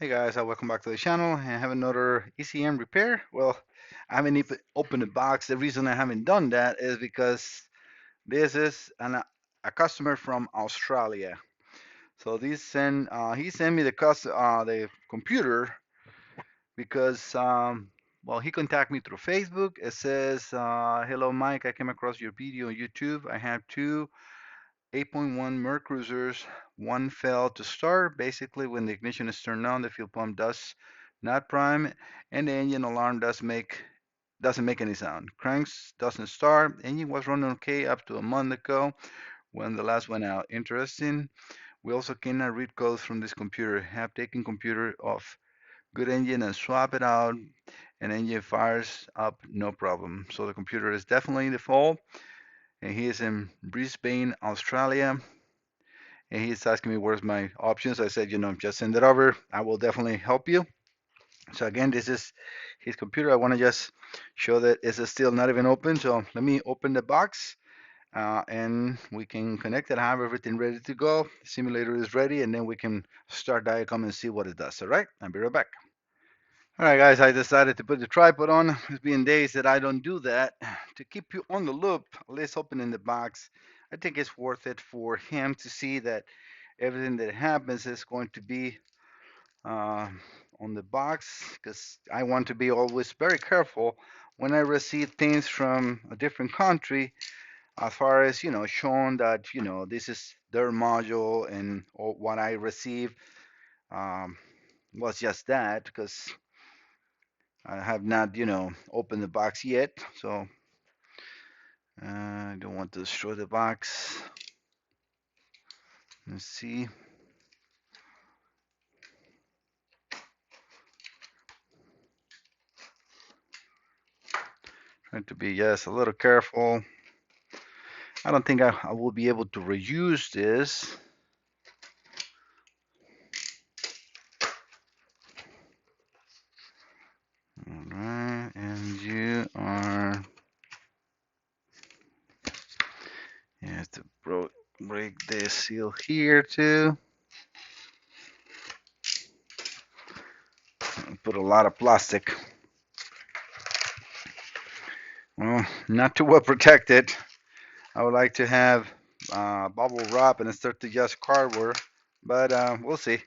Hey guys, welcome back to the channel. I have another ECM repair. Well, I haven't even opened the box. The reason I haven't done that is because this is a customer from Australia. So he sent me the computer because well, he contacted me through Facebook. It says, "Hello Mike, I came across your video on YouTube. I have two 8.1 Mercruisers. One failed to start. Basically, when the ignition is turned on, the fuel pump does not prime, and the engine alarm doesn't make any sound. Cranks doesn't start. Engine was running okay up to a month ago when the last went out. Interesting. We also cannot read codes from this computer. Have taken computer off good engine and swap it out, and engine fires up no problem. So the computer is definitely in the fault, and he is in Brisbane, Australia. And he's asking me where's my options. I said, just send it over. I will definitely help you. So again, this is his computer. I want to just show that it's still not even open. So let me open the box and we can connect it. I have everything ready to go. The simulator is ready, and then we can start Diacom and see what it does. All right, I'll be right back. All right, guys, I decided to put the tripod on. It's been days that I don't do that. To keep you on the loop, let's open in the box. I think it's worth it for him to see that everything that happens is going to be uh, on the box, because I want to be always very careful when I receive things from a different country, as far as showing that this is their module, and or what I receive um, was just that, because I have not opened the box yet, so I don't want to destroy the box. Let's see. Trying to be just a little careful. I don't think I will be able to reuse this. All right, and you have to break this seal here too. Put a lot of plastic. Well, not too well protected. I would like to have bubble wrap and start to just cardboard, but we'll see.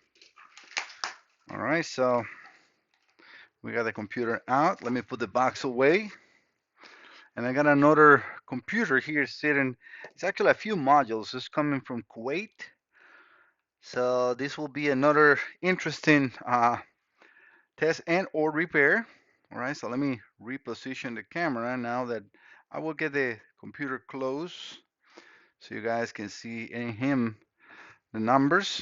All right, so we got the computer out. Let me put the box away. And I got another computer here sitting. It's actually a few modules. It's coming from Kuwait. So this will be another interesting test and or repair. All right, so let me reposition the camera now that I will get the computer close so you guys can see in him the numbers.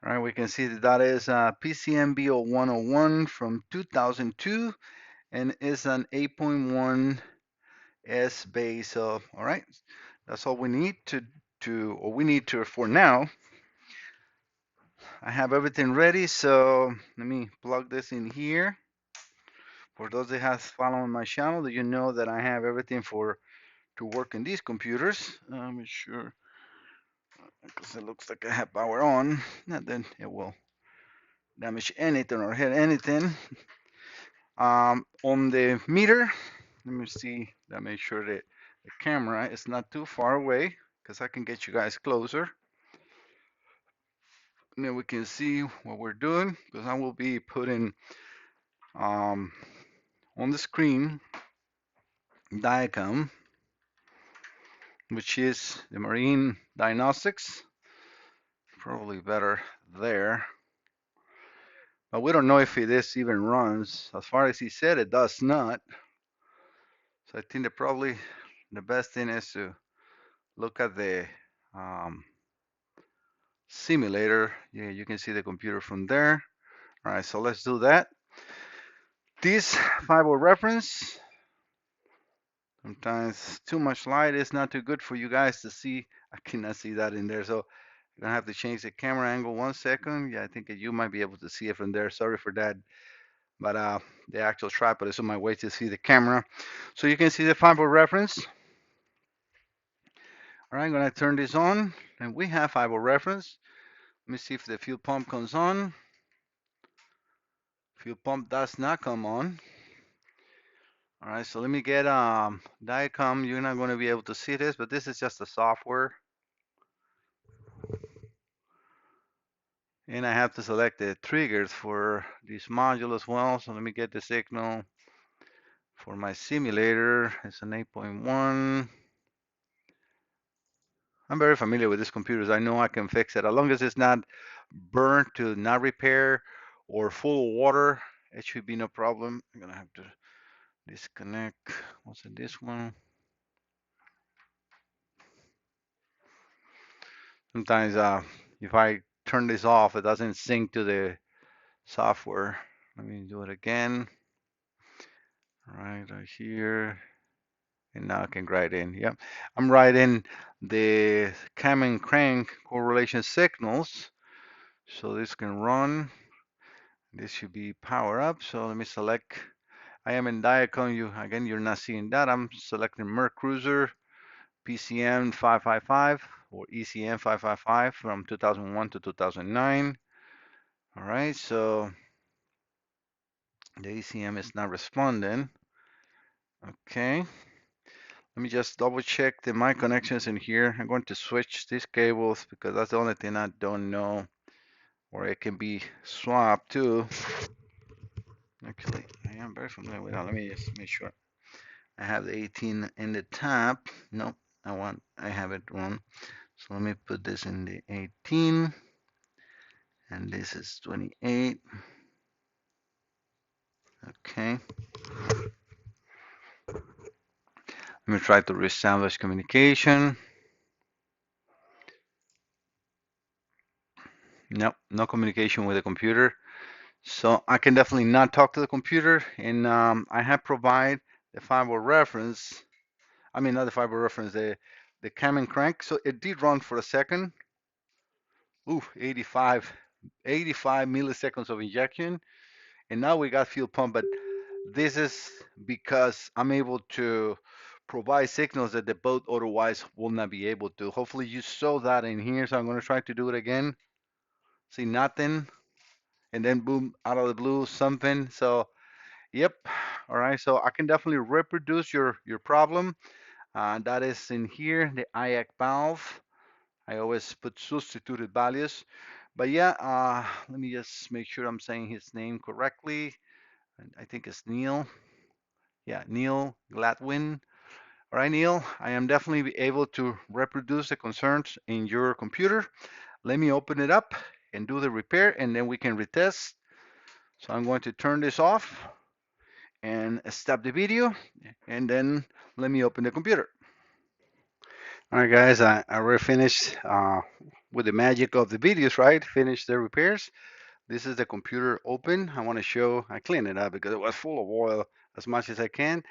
All right, we can see that is PCMBE0101 from 2002, and is an 8.1 S base. So all right, that's all we need for now. I have everything ready, so let me plug this in here. For those that have followed my channel, you know that I have everything to work in these computers. I'm sure, because it looks like I have power on, and then it will damage anything or hit anything. On the meter, let me see. Let me make sure that the camera is not too far away, because I can get you guys closer. And then we can see what we're doing, because I will be putting on the screen Diacom, which is the marine diagnostics. Probably better there. But we don't know if this even runs. As far as he said, it does not. So I think that probably the best thing is to look at the simulator. Yeah, you can see the computer from there. All right, so let's do that. This fiber reference, sometimes too much light is not too good for you guys to see. I cannot see that in there, so I'm gonna have to change the camera angle 1 second. Yeah, I think that you might be able to see it from there. Sorry for that, but the actual tripod is on my way to see the camera. So you can see the fiber reference. All right, I'm gonna turn this on, and we have fiber reference. Let me see if the fuel pump comes on. Fuel pump does not come on. All right, so let me get Diacom. You're not going to be able to see this, but this is just the software. And I have to select the triggers for this module as well. So let me get the signal for my simulator. It's an 8.1. I'm very familiar with these computers. I know I can fix it. As long as it's not burnt to not repair or full of water, it should be no problem. I'm gonna have to disconnect. What's in this one? Sometimes if I turn this off, it doesn't sync to the software. Let me do it again. Right here. And now I can write in. Yep. I'm writing the cam and crank correlation signals. So this can run. This should be power up. So let me select. I am in Diacom. You're not seeing that. I'm selecting Mercruiser PCM555 or ECM555 from 2001 to 2009. All right, so the ECM is not responding. Okay, let me just double check the my connections in here. I'm going to switch these cables because that's the only thing I don't know, or it can be swapped too. Actually, I am very familiar with that. Let me just make sure I have the 18 in the top. Nope, I have it wrong. So let me put this in the 18, and this is 28. Okay. Let me try to reestablish communication. Nope, no communication with the computer. So I can definitely not talk to the computer, and I have provided the fiber reference. I mean, not the fiber reference, the cam and crank. So it did run for a second. Ooh, 85 milliseconds of injection, and now we got fuel pump. But this is because I'm able to provide signals that the boat otherwise will not be able to. Hopefully you saw that in here. So I'm going to try to do it again. See nothing, and then boom, out of the blue, something. So yep. All right. So I can definitely reproduce your problem. That is in here, the IAC valve. I always put substituted values. But yeah, let me just make sure I'm saying his name correctly. I think it's Neil. Yeah, Neil Gladwin. All right, Neil, I am definitely able to reproduce the concerns in your computer. Let me open it up and do the repair, and then we can retest. So I'm going to turn this off and stop the video, and then let me open the computer. All right, guys, I already finished with the magic of the videos, right? Finished the repairs. This is the computer open. I want to show, I cleaned it up because it was full of oil as much as I can.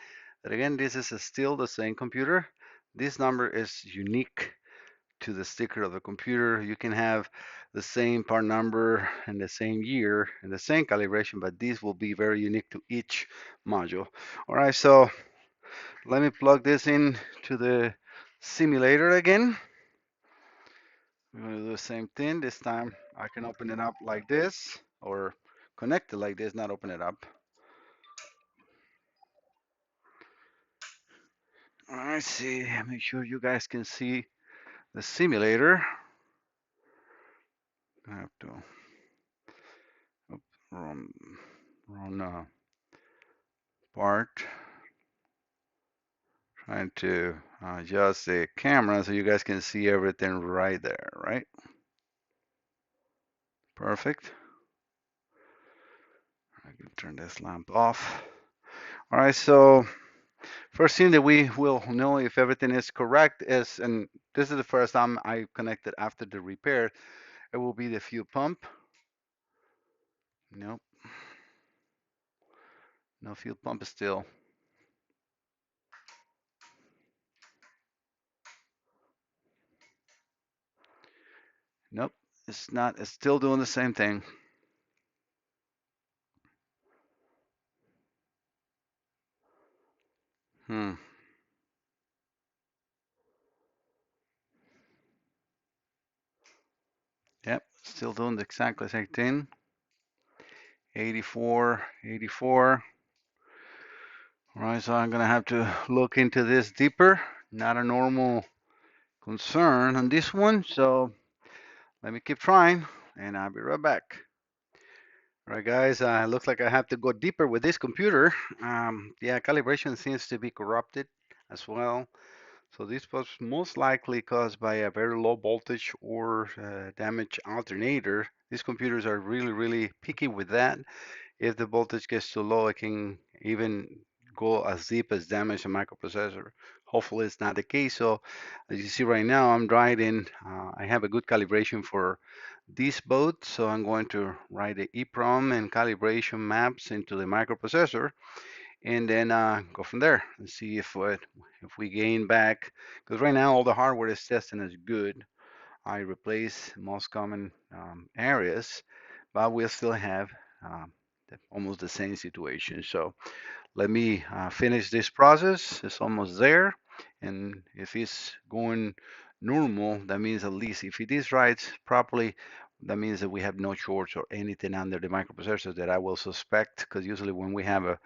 But again, this is still the same computer. This number is unique to the sticker of the computer. You can have the same part number and the same year and the same calibration, but these will be very unique to each module. All right, so let me plug this in to the simulator again. We're going to do the same thing. This time I can open it up like this or connect it like this, not open it up. All right, see, make sure you guys can see the simulator. I have to run, run part. Trying to adjust the camera so you guys can see everything right there, right? Perfect. I can turn this lamp off. All right, so first thing that we will know if everything is correct is, and this is the first time I connected after the repair, it will be the fuel pump. Nope. No fuel pump is still. Nope. It's not. It's still doing the same thing. Hmm. Yep. Still doing the exactly same thing. 84, 84. All right, so I'm gonna have to look into this deeper. Not a normal concern on this one, so let me keep trying, and I'll be right back. All right, guys, looks like I have to go deeper with this computer. Yeah, calibration seems to be corrupted as well. So this was most likely caused by a very low voltage or damaged alternator. These computers are really, really picky with that. If the voltage gets too low, it can even go as deep as damage a microprocessor. Hopefully, it's not the case. So, as you see right now, I'm writing. I have a good calibration for this boat, so I'm going to write the EEPROM and calibration maps into the microprocessor, and then go from there and see if we gain back. Because right now all the hardware is testing as good. I replace most common areas, but we'll still have um, almost the same situation. So let me finish this process. It's almost there. And if it's going normal, that means at least if it is right properly, that means that we have no shorts or anything under the microprocessor that I will suspect, because usually when we have a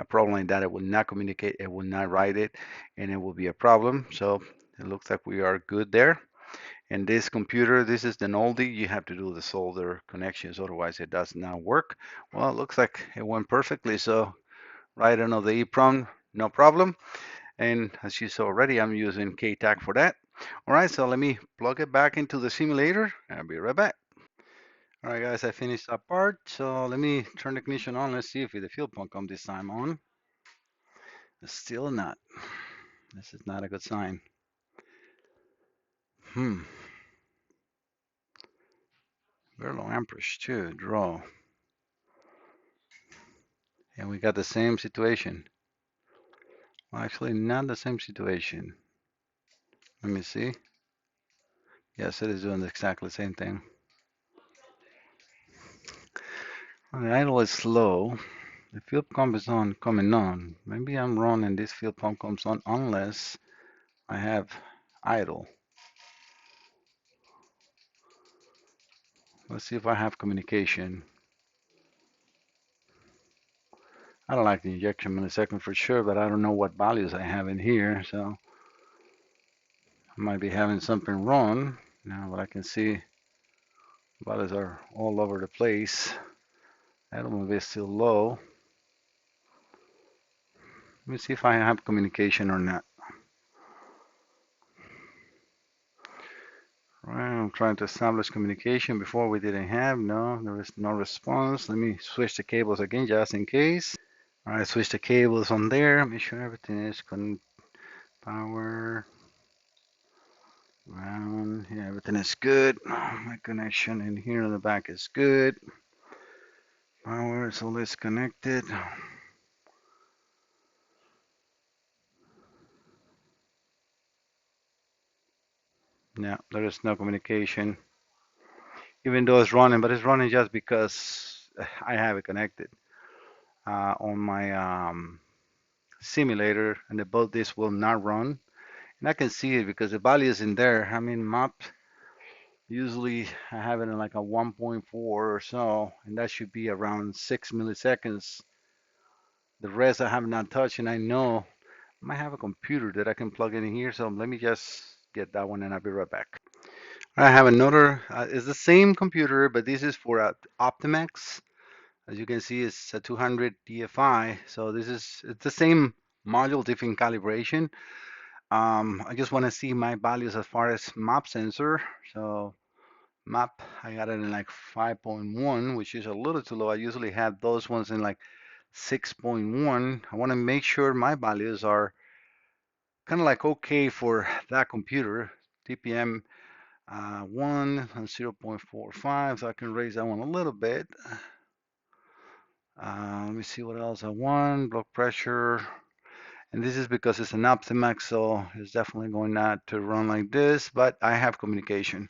problem like that, it will not communicate, it will not write it, and it will be a problem. So it looks like we are good there. And this computer, this is an oldie. You have to do the solder connections, otherwise it does not work. Well, it looks like it went perfectly. So right on the EEPROM, no problem. And as you saw already, I'm using KTAC for that. All right, so let me plug it back into the simulator. I'll be right back. All right, guys, I finished that part. So let me turn the ignition on. Let's see if the fuel pump comes this time on. It's still not. This is not a good sign. Hmm. Very low amperage too, draw. And we got the same situation. Well, actually, not the same situation. Let me see. Yes, it is doing exactly the same thing. Well, the idle is slow. The fuel pump is on, coming on. Maybe I'm wrong and this fuel pump comes on unless I have idle. Let's see if I have communication. I don't like the injection millisecond for sure, but I don't know what values I have in here, so I might be having something wrong. Now, but I can see values are all over the place. Idle is still low. Let me see if I have communication or not. Right, I'm trying to establish communication. Before we didn't have, no, there is no response. Let me switch the cables again just in case. All right, switch the cables on there. Make sure everything is power, ground. Yeah, everything is good. My connection in here in the back is good. Power is always connected. Yeah, there is no communication, even though it's running, but it's running just because I have it connected on my simulator, and the both this will not run. And I can see it because the value is in there. I mean, map, usually I have it in like a 1.4 or so, and that should be around 6 milliseconds. The rest I have not touched, and I know I might have a computer that I can plug in here. So let me just get that one, and I'll be right back. I have another, it's the same computer, but this is for Optimax. As you can see, it's a 200 DFI. So it's the same module, different calibration. I just want to see my values as far as map sensor. So map, I got it in like 5.1, which is a little too low. I usually have those ones in like 6.1. I want to make sure my values are kind of like okay for that computer. TPM 1 and 0.45, so I can raise that one a little bit. Let me see what else I want. Blood pressure. And this is because it's an Optimax, so it's definitely going not to run like this, but I have communication.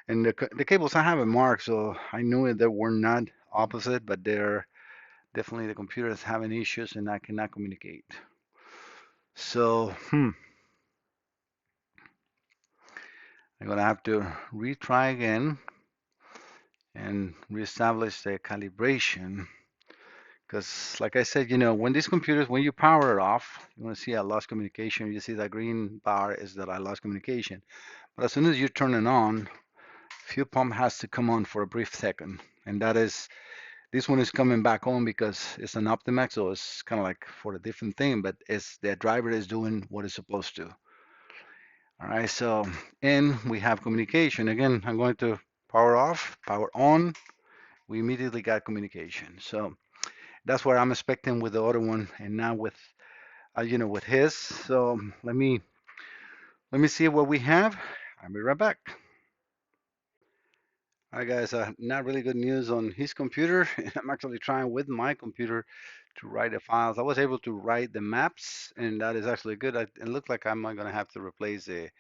And the cables I have it marked, so I knew it, they were not opposite, but they're definitely the computer is having issues and I cannot communicate. So, I'm gonna have to retry again. and reestablish the calibration. Because, like I said, when these computers, when you power it off, you want to see I lost communication. You see that green bar is that I lost communication. But as soon as you turn it on, fuel pump has to come on for a brief second. And that is, this one is coming back on because it's an Optimax, so it's kind of like for a different thing, but it's the driver is doing what it's supposed to. All right, so, and we have communication. Again, I'm going to power off, power on. We immediately got communication. So that's what I'm expecting with the other one, and now with his. So let me see what we have. I'll be right back. All right, guys. Not really good news on his computer. I'm actually trying with my computer to write the files. I was able to write the maps, and that is actually good. It looked like I'm not going to have to replace the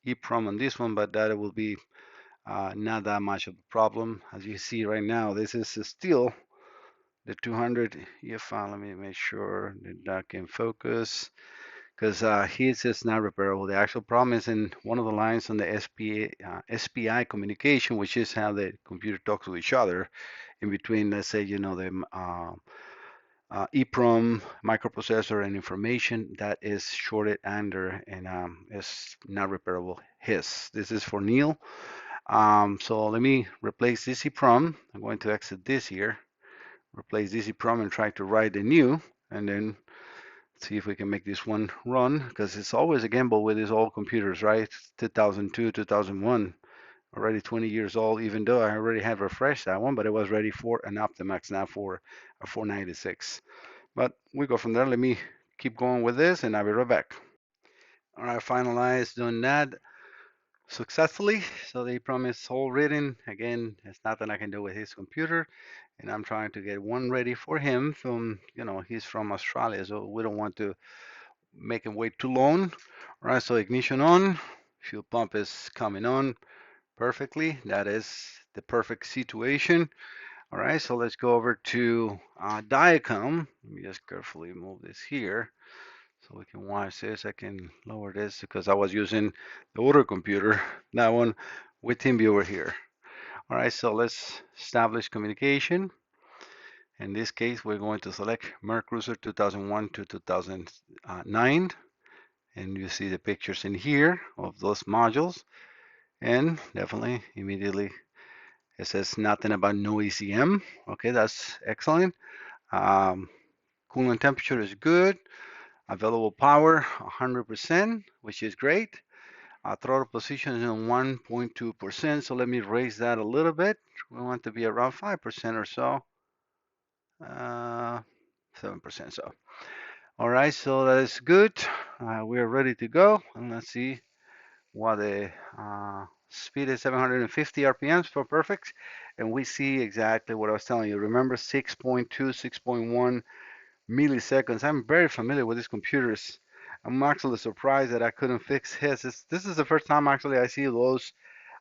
EEPROM on this one, but that will be not that much of a problem. As you see right now, this is still the 200 EFI. Let me make sure that can focus because his is not repairable. The actual problem is in one of the lines on the SPI communication, which is how the computer talks to each other in between, let's say, the EEPROM microprocessor and information that is shorted under and is not repairable. This is for Neil. So let me replace this EEPROM. I'm going to exit this here, replace this EEPROM and try to write the new, and then see if we can make this one run, because it's always a gamble with these old computers, right? 2002, 2001, already 20 years old, even though I already have refreshed that one, but it was ready for an Optimax, not for a 496. But we go from there. Let me keep going with this, and I'll be right back. All right, finalized doing that successfully. So the promise all written. Again, it's nothing I can do with his computer, and I'm trying to get one ready for him from, he's from Australia, so we don't want to make him wait too long. All right, so ignition on, fuel pump is coming on perfectly. That is the perfect situation. All right, so let's go over to Diacom. Let me just carefully move this here so we can watch this. I can lower this because I was using the older computer, that one with TeamViewer here. All right, so let's establish communication. In this case, we're going to select Mercruiser 2001 to 2009. And you see the pictures in here of those modules. And definitely, immediately, it says nothing about no ECM. Okay, that's excellent. Coolant temperature is good. Available power, 100%, which is great. Throttle position is on 1.2%, so let me raise that a little bit. We want to be around 5% or so, 7%. So, all right, so that is good. We are ready to go, and let's see what the speed is. 750 RPMs for perfect, and we see exactly what I was telling you. Remember, 6.2, 6.1 milliseconds. I'm very familiar with these computers. I'm actually surprised that I couldn't fix his. This is the first time actually I see those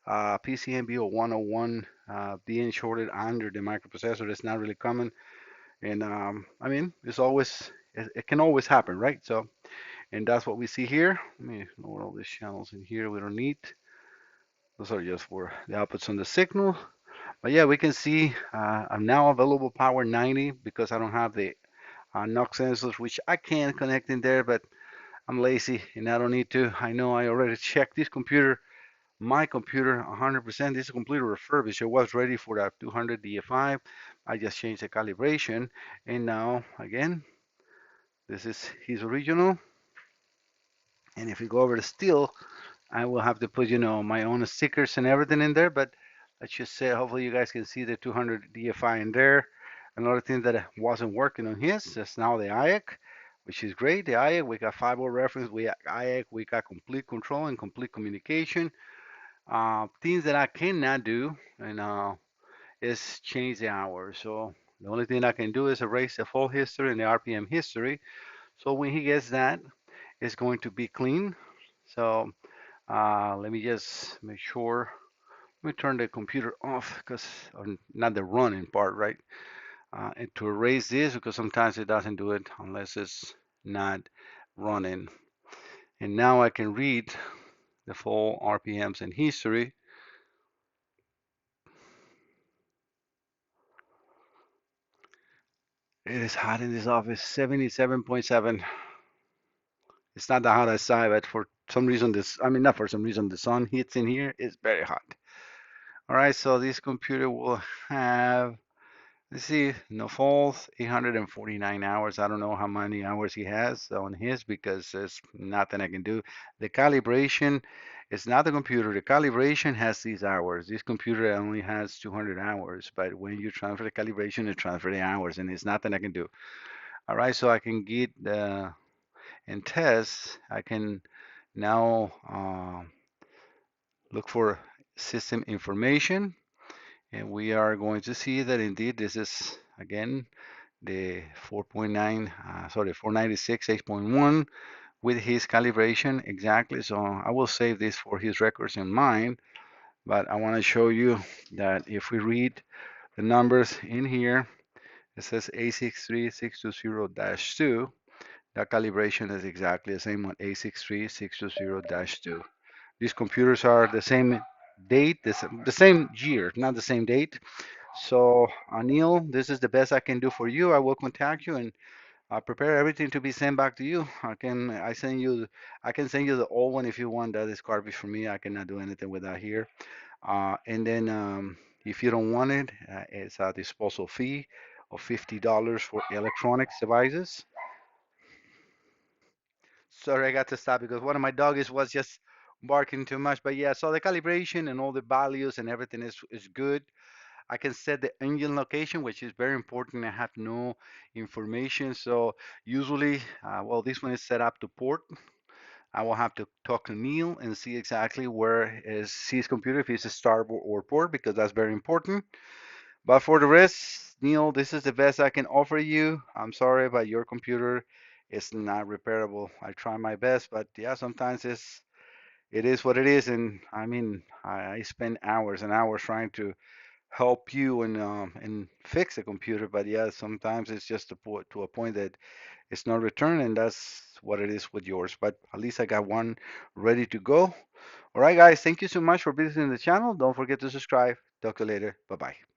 PCMBE0101 being shorted under the microprocessor. It's not really common, and I mean, it can always happen, right? So, and that's what we see here. Let me lower all these channels in here. We don't need. Those are just for the outputs on the signal. But yeah, we can see I'm now available power 90 because I don't have the knock sensors, which I can connect in there, but I'm lazy and I don't need to. I know I already checked this computer, my computer, 100%. This is completely refurbished. It was ready for that 200 DFI. I just changed the calibration, and now again, this is his original. And if we go over to steel, I will have to put, my own stickers and everything in there, but let's just say, hopefully you guys can see the 200 DFI in there. Another thing that wasn't working on his is now the IAC, which is great. The IAC, we got 5-volt reference, we got IAC, we got complete control and complete communication. Things that I cannot do and is change the hour. So the only thing I can do is erase the full history and the RPM history. So when he gets that, it's going to be clean. So let me just make sure. Let me turn the computer off because not the running part, right? And to erase this because sometimes it doesn't do it unless it's not running. And now I can read the full RPMs and history. It is hot in this office, 77.7. It's not that hot outside, but for some reason I mean, not for some reason, the sun hits in here. It's very hot. All right, so this computer will have, let's see, no faults, 849 hours. I don't know how many hours he has on his because there's nothing I can do. The calibration is not the computer. The calibration has these hours. This computer only has 200 hours, but when you transfer the calibration, it transfers the hours, and it's nothing I can do. All right, so I can get and test. I can now look for system information, and we are going to see that indeed this is again the 4.9, sorry, 496 8.1 with his calibration exactly. So I will save this for his records in mind, but I want to show you that if we read the numbers in here, it says A63620-2. That calibration is exactly the same on A63620-2. These computers are the same date, the same year, not the same date. So, Anil, this is the best I can do for you. I will contact you and I'll prepare everything to be sent back to you. I can send you the old one if you want. That is garbage for me. I cannot do anything with that here. And then if you don't want it, it's a disposal fee of $50 for electronics devices. Sorry, I got to stop because one of my dogs was just barking too much. But yeah, so the calibration and all the values and everything is good. I can set the engine location, which is very important. I have no information. So usually, well, this one is set up to port. I will have to talk to Neil and see exactly where is his computer, if it's a starboard or port, because that's very important. But for the rest, Neil, this is the best I can offer you. I'm sorry, but your computer is not repairable. I try my best, but yeah, sometimes it is what it is. And I mean, I spend hours and hours trying to help you and fix a computer, but yeah, sometimes it's just to a point that it's not returned, and that's what it is with yours. But at least I got one ready to go. All right, guys, thank you so much for visiting the channel. Don't forget to subscribe. Talk to you later. Bye bye.